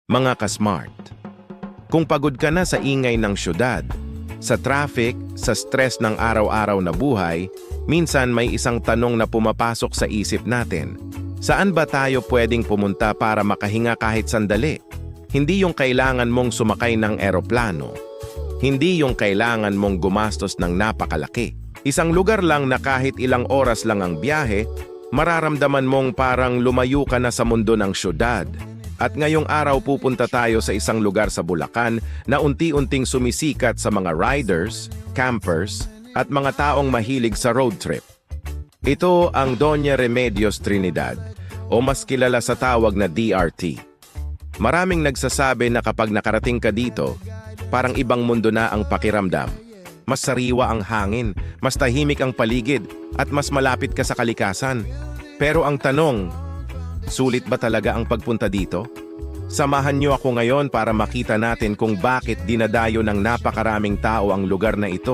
Mga ka-smart, kung pagod ka na sa ingay ng syudad, sa traffic, sa stress ng araw-araw na buhay, minsan may isang tanong na pumapasok sa isip natin. Saan ba tayo pwedeng pumunta para makahinga kahit sandali? Hindi yung kailangan mong sumakay ng eroplano. Hindi yung kailangan mong gumastos ng napakalaki. Isang lugar lang na kahit ilang oras lang ang biyahe, mararamdaman mong parang lumayo ka na sa mundo ng syudad. At ngayong araw pupunta tayo sa isang lugar sa Bulacan na unti-unting sumisikat sa mga riders, campers, at mga taong mahilig sa road trip. Ito ang Doña Remedios Trinidad, o mas kilala sa tawag na DRT. Maraming nagsasabi na kapag nakarating ka dito, parang ibang mundo na ang pakiramdam. Mas sariwa ang hangin, mas tahimik ang paligid, at mas malapit ka sa kalikasan. Pero ang tanong, sulit ba talaga ang pagpunta dito? Samahan niyo ako ngayon para makita natin kung bakit dinadayo ng napakaraming tao ang lugar na ito.